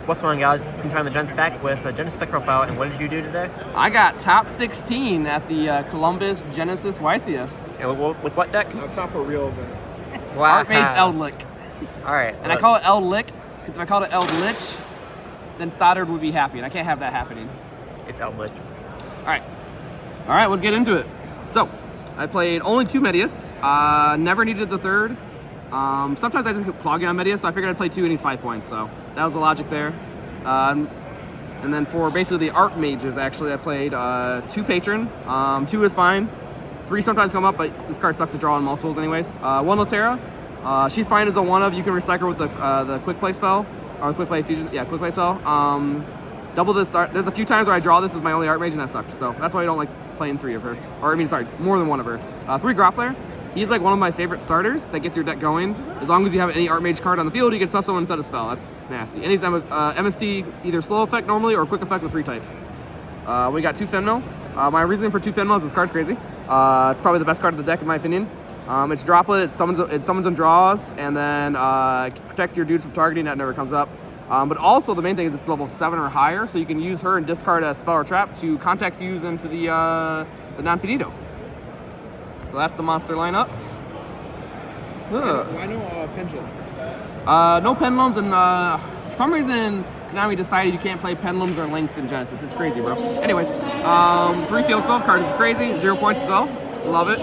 What's going on, guys? I'm trying the Gents back with a Genesis deck profile, and what did you do today? I got top 16 at the Columbus Genesys YCS. And with what deck? On top of real event. Wow. Artmage Eldlich. Alright. And I call it Eldlich, because if I called it Eldlich, then Stoddard would be happy, and I can't have that happening. It's Eldlich. Alright, let's get into it. So, I played only 2 Medius, never needed the third. Sometimes I just get clogging on Medius, so I figured I'd play 2 and he's 5 points, so that was the logic there. And then for basically the Artmages, actually, I played 2 Patron. 2 is fine. 3 sometimes come up, but this card sucks to draw on multiples anyways. 1 Naturia. She's fine as a 1-of. You can recycle with the Quick Play spell, or Quick Play Fusion, yeah, Quick Play spell. Double this, there's a few times where I draw this as my only Artmage, and that sucked, so that's why I don't like playing 3 of her. Or, I mean, sorry, more than 1 of her. 3 Groffler. He's like one of my favorite starters that gets your deck going. As long as you have any Artmage card on the field, you can spell someone instead of spell. That's nasty. And he's MST either slow effect normally or quick effect with 3 types. We got 2 Femno. My reasoning for 2 Femno is this card's crazy. It's probably the best card of the deck in my opinion. It's droplet, it summons and draws, and then protects your dudes from targeting. That never comes up. But also the main thing is it's level 7 or higher, so you can use her and discard a spell or trap to contact fuse into the non-finito. So that's the monster lineup. I know Pendulum. No Pendulums, and for some reason Konami decided you can't play Pendulums or Links in Genesis. It's crazy, bro. Anyways, 3 field spell cards is crazy. 0 points as well. Love it.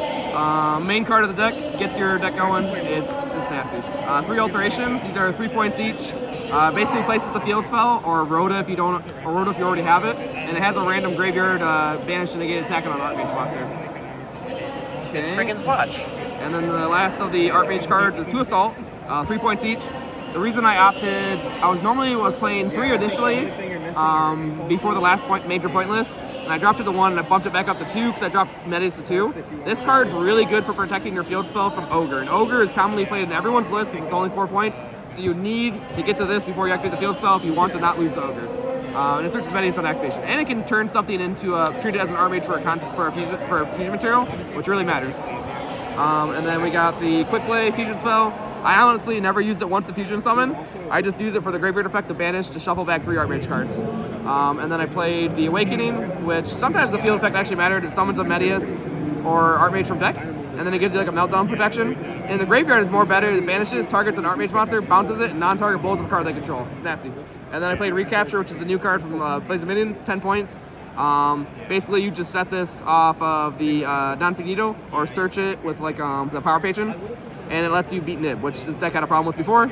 Main card of the deck gets your deck going. It's nasty. 3 alterations. These are 3 points each. Basically places the field spell or Rhoda if you don't, or Rhoda if you already have it, and it has a random graveyard banish to negate attack on an Artmage monster. It's Frickin's Watch. And then the last of the Artmage cards is 2 Assault, 3 points each. The reason I opted, I was playing 3 initially before the last major point list, and I dropped it to 1 and I bumped it back up to 2 because I dropped Medius to 2. This card's really good for protecting your field spell from Ogre, and Ogre is commonly played in everyone's list because it's only 4 points, so you need to get to this before you activate the field spell if you want to not lose the Ogre. And it searches Medius on activation, and it can turn something into treat it as an Artmage for a fusion material, which really matters. And then we got the Quick Play Fusion spell. I honestly never used it once to Fusion Summon. I just used it for the Graveyard effect to banish to shuffle back 3 Artmage cards. And then I played the Awakening, which sometimes the field effect actually mattered. It summons a Medius or Artmage from deck, and then it gives you like a meltdown protection. And the Graveyard is more better. It banishes, targets an Artmage monster, bounces it, and non-target blows up a card they control. It's nasty. And then I played Recapture, which is the new card from Blaze of Minions, 10 points. Basically, you just set this off of the non-finito or search it with like the Power Patron, and it lets you beat Nib, which this deck had a problem with before.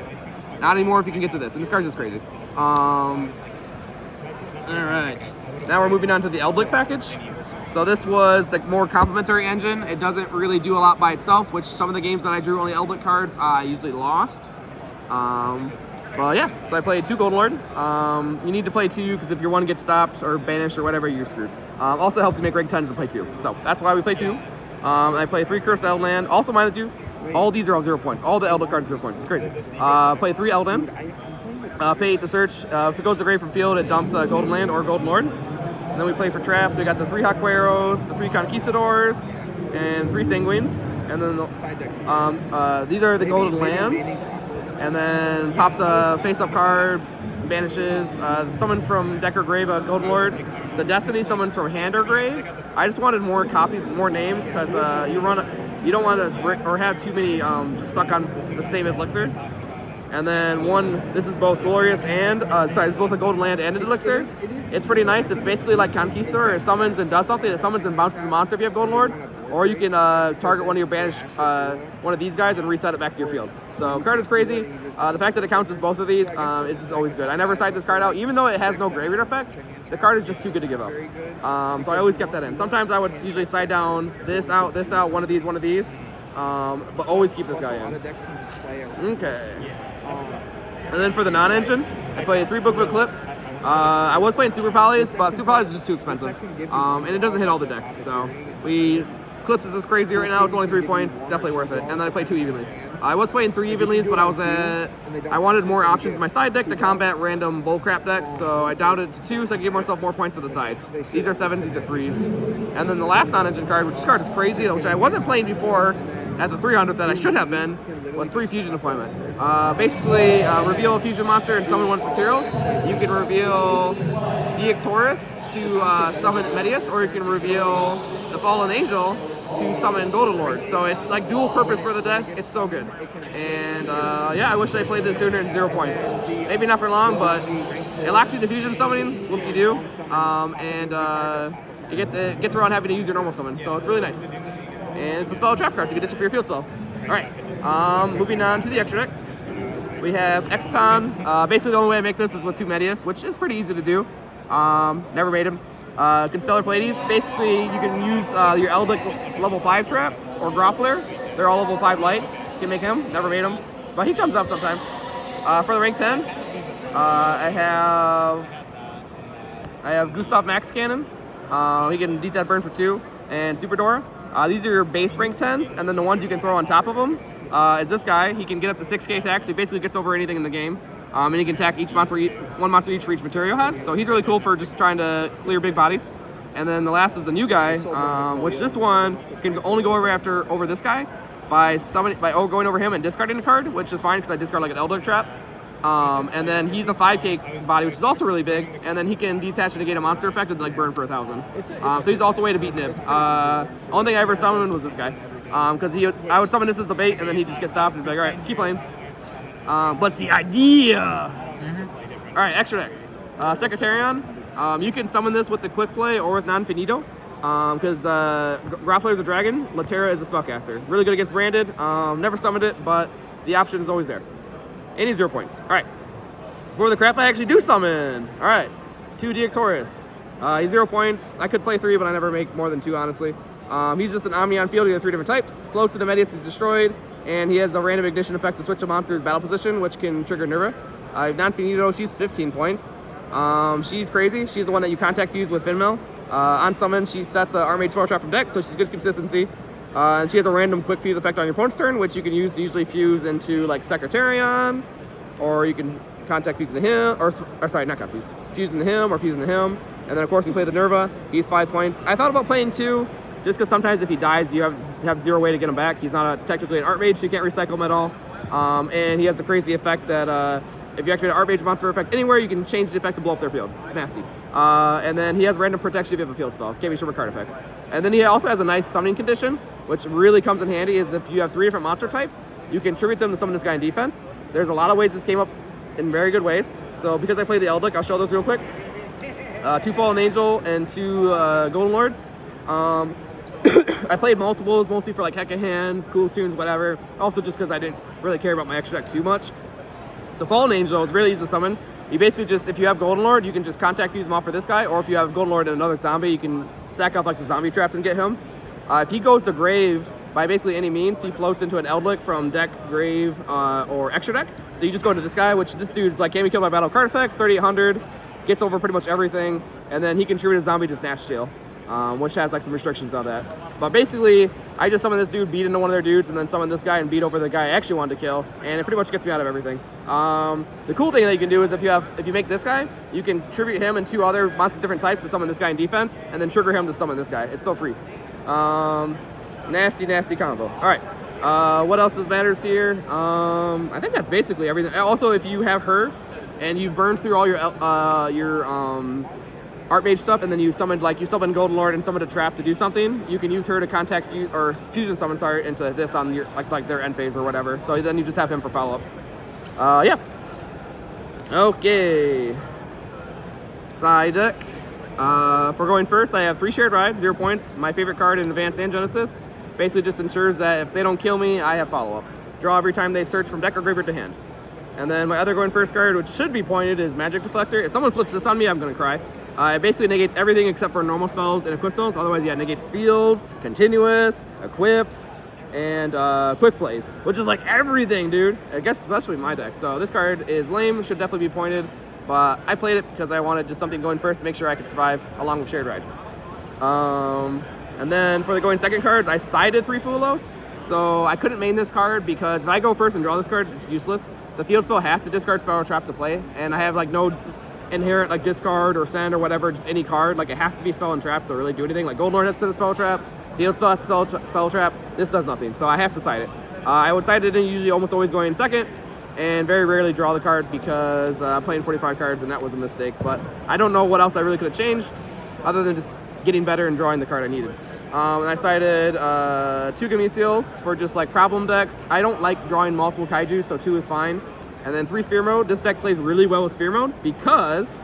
Not anymore if you can get to this, and this card's just crazy. Alright, now we're moving on to the Eldlich package. So this was the more complementary engine. It doesn't really do a lot by itself, which some of the games that I drew only Eldlich cards, I usually lost. Well, yeah, so I played 2 Golden Lord. You need to play 2 because if your 1 gets stopped or banished or whatever, you're screwed. Also helps you make rank 10s to play 2. So that's why we play 2. I play 3 Cursed Eldland. Also mind you, all these are all 0 points. All the Eldlich cards are 0 points. It's crazy. Play 3 Elden. Pay 8 to search. If it goes to grave from field, it dumps a Golden Land or Golden Lord. And then we play for traps. So we got the 3 Hakueros, the 3 Conquistadors, and 3 Sanguines. And then these are the Golden Lands. And then pops a face-up card, banishes, summons from deck or grave a Golden Lord. The Destiny summons from hand or grave. I just wanted more copies, more names, because you don't want to or have too many just stuck on the same elixir. And then this is both Glorious and, this is both a Golden Land and an elixir. It's pretty nice. It's basically like Conquistador. It summons and does something. It summons and bounces a monster if you have Golden Lord. Or you can target one of your banished, one of these guys and reset it back to your field. So card is crazy. The fact that it counts as both of these, it's just always good. I never side this card out, even though it has no graveyard effect. The card is just too good to give up. So I always kept that in. Sometimes I would usually side down this out, one of these, but always keep this guy in. Okay. And then for the non-engine, I played 3 Book of Eclipse. I was playing Super Polys, but Super Polys is just too expensive. And it doesn't hit all the decks, so Eclipse is just crazy right now. It's only 3 points, definitely worth it. And then I played 2 Evenlies. I was playing 3 Evenlies, but I wanted more options in my side deck to combat random bullcrap decks, so I downed it to 2 so I could give myself more points to the side. These are 7s, these are 3s. And then the last non-engine card, which this card is crazy, which I wasn't playing before, at the 300th that I should have been was 3 fusion deployment. Basically, reveal a fusion monster and summon one of its materials. You can reveal Deictorus to summon Medius, or you can reveal the Fallen Angel to summon Golden Lord. So it's like dual purpose for the deck. It's so good. And yeah, I wish I played this sooner in 0 points. Maybe not for long, but it locks you to fusion summoning, whoop-de-doo. It gets around having to use your normal summon, so it's really nice. And it's a spell trap card, so you can ditch it for your field spell. Alright, moving on to the extra deck. We have Exton. Basically the only way I make this is with 2 Medius, which is pretty easy to do. Never made him. Constellar Pleiades. Basically, you can use your Eldlich level 5 traps or Groffler. They're all level 5 lights. You can make him. Never made him, but he comes up sometimes. For the rank 10s, I have Gustav Max Cannon. He can detach burn for 2, and Super Dora. These are your base rank 10s, and then the ones you can throw on top of them is this guy. He can get up to 6k attack, so he basically gets over anything in the game. And he can attack one monster each for each material has. So he's really cool for just trying to clear big bodies. And then the last is the new guy, which this one can only go over this guy by going over him and discarding a card, which is fine because I discard like an Eldritch Trap. And then he's a 5k body, which is also really big. And then he can detach and negate a monster effect and like burn for 1,000. So he's also a way to beat Nib. Only thing I ever summoned was this guy, because I would summon this as the bait, and then he'd just get stopped and be like, all right, keep playing. What's the idea? All right, extra deck. Secretarian. You can summon this with the quick play or with non-finito, because Groffler is a dragon, Latera is a spellcaster. Really good against branded. Never summoned it, but the option is always there. And he's 0 points. All right. For the crap I actually do summon. All right. 2 Deictorus. He's 0 points. I could play 3, but I never make more than 2, honestly. He's just an Omni on field. He has 3 different types. Floats into Medius, is destroyed. And he has a random ignition effect to switch a monster's battle position, which can trigger Nerva. Non-finito, she's 15 points. She's crazy. She's the one that you contact fuse with Finmill. On summon, she sets an Artmage spell trap from deck, so she's good consistency. And she has a random quick fuse effect on your opponent's turn, which you can use to usually fuse into like Secretarian, or you can contact fuse into him, or sorry, not contact fuse into him, or fuse into him. And then of course we play the Nerva. He's 5 points. I thought about playing 2. Just because sometimes if he dies, you have 0 way to get him back. He's not technically an Artmage, so you can't recycle him at all. And he has the crazy effect that if you activate an Artmage monster effect anywhere, you can change the effect to blow up their field. It's nasty. And then he has random protection if you have a field spell. Can't be sure what card effects. And then he also has a nice summoning condition, which really comes in handy, is if you have 3 different monster types, you can tribute them to summon this guy in defense. There's a lot of ways this came up in very good ways. So because I played the Eldlich, I'll show those real quick. 2 Fallen Angel and 2 Golden Lords. I played multiples, mostly for like Hecahands, KewlTunes, whatever. Also just because I didn't really care about my extra deck too much. So Fallen Angel is really easy to summon. You basically just, if you have Golden Lord, you can just contact fuse him off for this guy, or if you have Golden Lord and another zombie, you can sack off like the zombie traps and get him. If he goes to grave by basically any means, he floats into an Eldlich from deck, grave, or extra deck. So you just go into this guy, which this dude's like, can't be killed by battle card effects, 3800, gets over pretty much everything, and then he can tribute a zombie to Snatch Steal. Which has like some restrictions on that. But basically, I just summon this dude, beat into one of their dudes, and then summon this guy and beat over the guy I actually wanted to kill, and it pretty much gets me out of everything. The cool thing that you can do is if you make this guy, you can tribute him and 2 other monsters different types to summon this guy in defense, and then trigger him to summon this guy. It's so free. Nasty combo. All right. What else matters here? I think that's basically everything. Also, if you have her and you burn through all your Artmage stuff, and then you summon Golden Lord and summon a trap to do something, you can use her to contact fusion summon into this on your like their end phase or whatever. So then you just have him for follow up. Yeah. Okay. Side deck. For going first, I have 3 Shared Ride, 0 points. My favorite card in Advanced and Genesis. Basically just ensures that if they don't kill me, I have follow up. Draw every time they search from deck or graveyard to hand. And then my other going first card, which should be pointed, is Magic Deflector. If someone flips this on me, I'm gonna cry. It basically negates everything except for normal spells and equip spells. Otherwise, yeah, it negates fields, continuous, equips, and quick plays, which is like everything, dude. I guess especially my deck. So this card is lame, should definitely be pointed, but I played it because I wanted just something going first to make sure I could survive along with Shared Ride. And then for the going second cards, I sided 3 Fulos. So I couldn't main this card because if I go first and draw this card, it's useless. The field spell has to discard spell or traps to play, and I have like no inherent like discard or send or whatever, just any card. Like it has to be spell and traps to really do anything. Like Golden Lord has to send a spell trap, Field Spell has spell Trap. This does nothing, so I have to side it. I would side it in usually almost always going in second, and very rarely draw the card because I'm playing 45 cards, and that was a mistake. But I don't know what else I really could have changed, other than just getting better and drawing the card I needed. And I sided 2 Gimme Seals for just like problem decks. I don't like drawing multiple Kaiju, so 2 is fine. And then 3 Sphere Mode. This deck plays really well with Sphere Mode because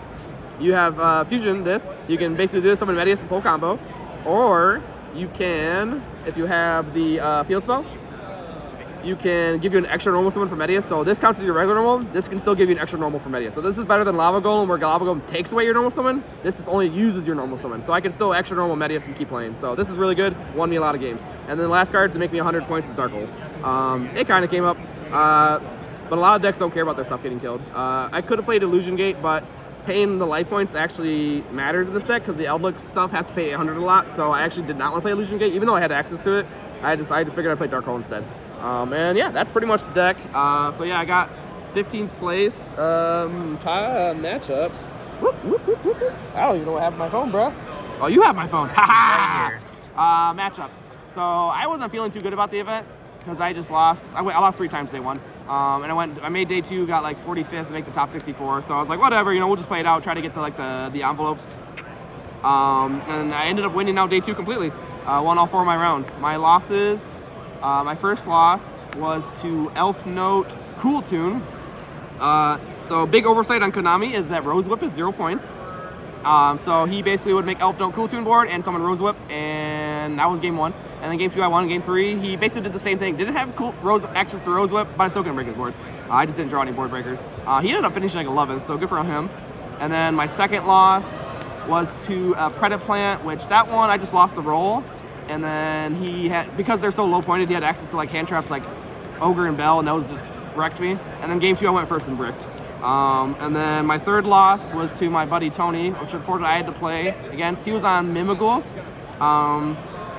you have Fusion, this. You can basically do this, summon Medius in full combo. Or you can, if you have the Field Spell, you can give you an extra normal summon for Medius. So this counts as your regular normal. This can still give you an extra normal for Medius. So this is better than Lava Golem, where Lava Golem takes away your normal summon. This is only uses your normal summon. So I can still extra normal Medius and keep playing. So this is really good. Won me a lot of games. And then the last card to make me 100 points is Dark Hole. It kind of came up, but a lot of decks don't care about their stuff getting killed. I could have played Illusion Gate, but paying the life points actually matters in this deck because the Eldlich stuff has to pay 800 a lot. So I actually did not want to play Illusion Gate, even though I had access to it. I just figured I'd play Dark Hole instead. And yeah, that's pretty much the deck. So yeah, I got 15th place matchups. Whoop, whoop, whoop, whoop, whoop. I don't even know what happened to my phone, bro. Oh, you have my phone. Right here. Matchups. So I wasn't feeling too good about the event because I just lost. I lost 3 times day 1. And I made day 2, got like 45th to make the top 64. So I was like, whatever, we'll just play it out, try to get to like the envelopes. And I ended up winning out day 2 completely. Won all 4 of my rounds. My losses. My first loss was to Elfnote KewlTune. So big oversight on Konami is that rosewhip is 0 points. So he basically would make Elfnote KewlTune board and summon rosewhip, and that was game 1. And then game 2 I won. Game 3 he basically did the same thing. Didn't have access to rosewhip, but I still couldn't break his board. I just didn't draw any board breakers. He ended up finishing like 11th, so good for him. And then my second loss was to Predaplant, which that one I just lost the roll. And then he had, because they're so low pointed, he had access to like hand traps like Ogre and Bell, and those just wrecked me. And then game 2 I went first and bricked. And then my third loss was to my buddy Tony, which unfortunately I had to play against. He was on Mimighouls.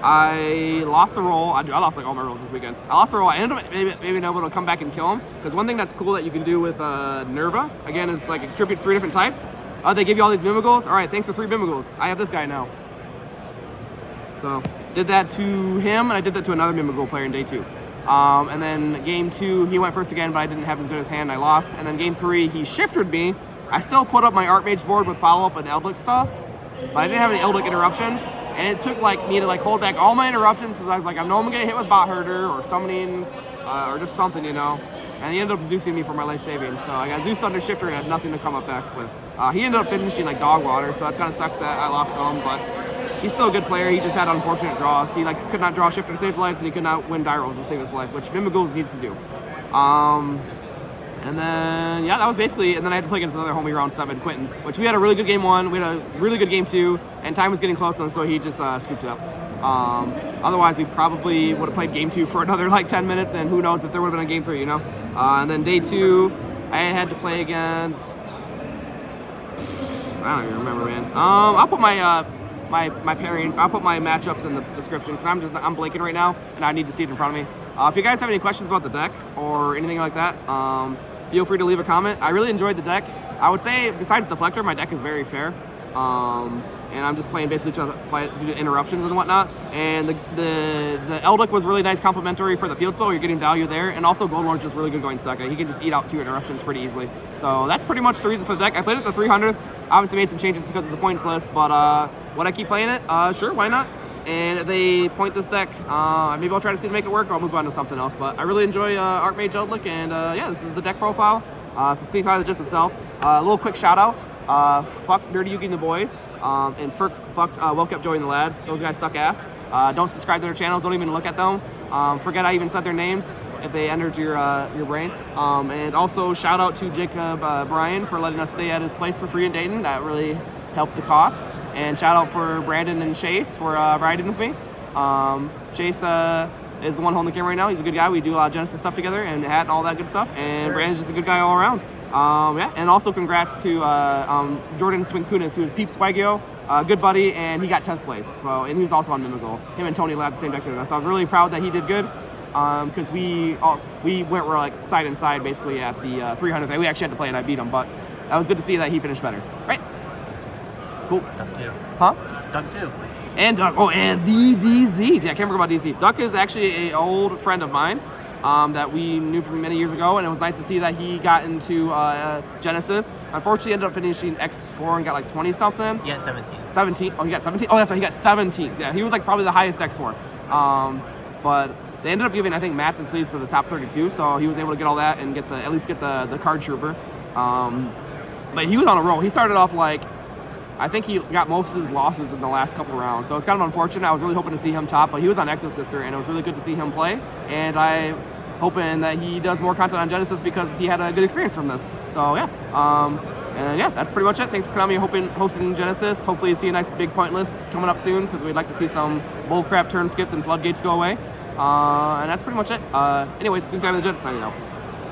I lost the roll. I lost like all my rolls this weekend. I lost the roll. I ended up maybe being able to come back and kill him. Because one thing that's cool that you can do with Nerva, again, is like it contributes 3 different types. They give you all these Mimighouls. All right, thanks for 3 Mimighouls. I have this guy now. So did that to him, and I did that to another Mimighoul player in day 2. And then game 2, he went first again, but I didn't have as good as hand. I lost. And then game 3, he shifted me. I still put up my Artmage board with follow-up and Eldlich stuff, but I didn't have any Eldlich interruptions. And it took like me to like hold back all my interruptions because I was like, I know I'm gonna hit with Bot Herder or summonings or just something, And he ended up Zeusing me for my life savings. So I got Zeus under shifter and had nothing to come up back with. He ended up finishing like dog water, so that kind of sucks that I lost to him, but he's still a good player. He just had unfortunate draws. He like could not draw shifter to save lives, and he could not win die rolls to save his life, which Mimighouls needs to do. And then yeah, that was basically. And then I had to play against another homie round 7, Quentin, which we had a really good game 1. We had a really good game 2, and time was getting close, and so he just scooped it up. Otherwise, we probably would have played game 2 for another like 10 minutes, and who knows if there would have been a game 3, And then day 2, I had to play against. I don't even remember, man. I'll put my pairing. I'll put my matchups in the description because I'm blanking right now, and I need to see it in front of me. If you guys have any questions about the deck or anything like that, feel free to leave a comment. I really enjoyed the deck. I would say, besides Deflector, my deck is very fair. And I'm just playing basically trying to play interruptions and whatnot. And the Eldlich was really nice complimentary for the field spell. You're getting value there. And also Gold Orange is really good going second. He can just eat out 2 interruptions pretty easily. So that's pretty much the reason for the deck. I played it at the 300th. Obviously made some changes because of the points list. But would I keep playing it? Sure, why not? And if they point this deck, maybe I'll try to see to make it work, or I'll move on to something else. But I really enjoy Artmage Eldlich, and yeah, this is the deck profile. Please find the gist himself. A little quick shout out. Fuck Dirty Yugi and the boys. And fucked Welcome Joey and the lads. Those guys suck ass. Don't subscribe to their channels. Don't even look at them. Forget I even said their names if they entered your brain. And also shout out to Jacob Bryan for letting us stay at his place for free in Dayton. That really helped the cost. And shout out for Brandon and Chase for riding with me. Chase is the one holding the camera right now. He's a good guy. We do a lot of Genesis stuff together and hat and all that good stuff. And Brandon's just a good guy all around. Yeah, and also congrats to Jordan Swinkunis, who is Peeps Swagio, good buddy, and he got 10th place. Well, and he was also on Mimighoul. Him and Tony led the same deck together. So I'm really proud that he did good, because we were like side and side basically at the 300th. We actually had to play and I beat him, but that was good to see that he finished better. Right? Cool. Duck 2. Huh? Duck 2. And Duck. Oh, and the DZ. Yeah, I can't forget about DZ. Duck is actually an old friend of mine that we knew from many years ago, and it was nice to see that he got into Genesis. Unfortunately, ended up finishing X4 and got like 20-something. Yeah, 17. 17. Oh, he got 17? Oh, that's right. He got 17. Yeah, he was like probably the highest X4. But they ended up giving, I think, mats and sleeves to the top 32, so he was able to get all that and get at least get the card trooper. But he was on a roll. He started off like, I think he got most of his losses in the last couple rounds, so it's kind of unfortunate. I was really hoping to see him top, but he was on Exosister, and it was really good to see him play. And I'm hoping that he does more content on Genesis because he had a good experience from this. So yeah, and yeah, that's pretty much it. Thanks for Konami hosting Genesis. Hopefully you see a nice big point list coming up soon because we'd like to see some bullcrap turn skips and floodgates go away. And that's pretty much it. Anyways, good time with the Jets signing out.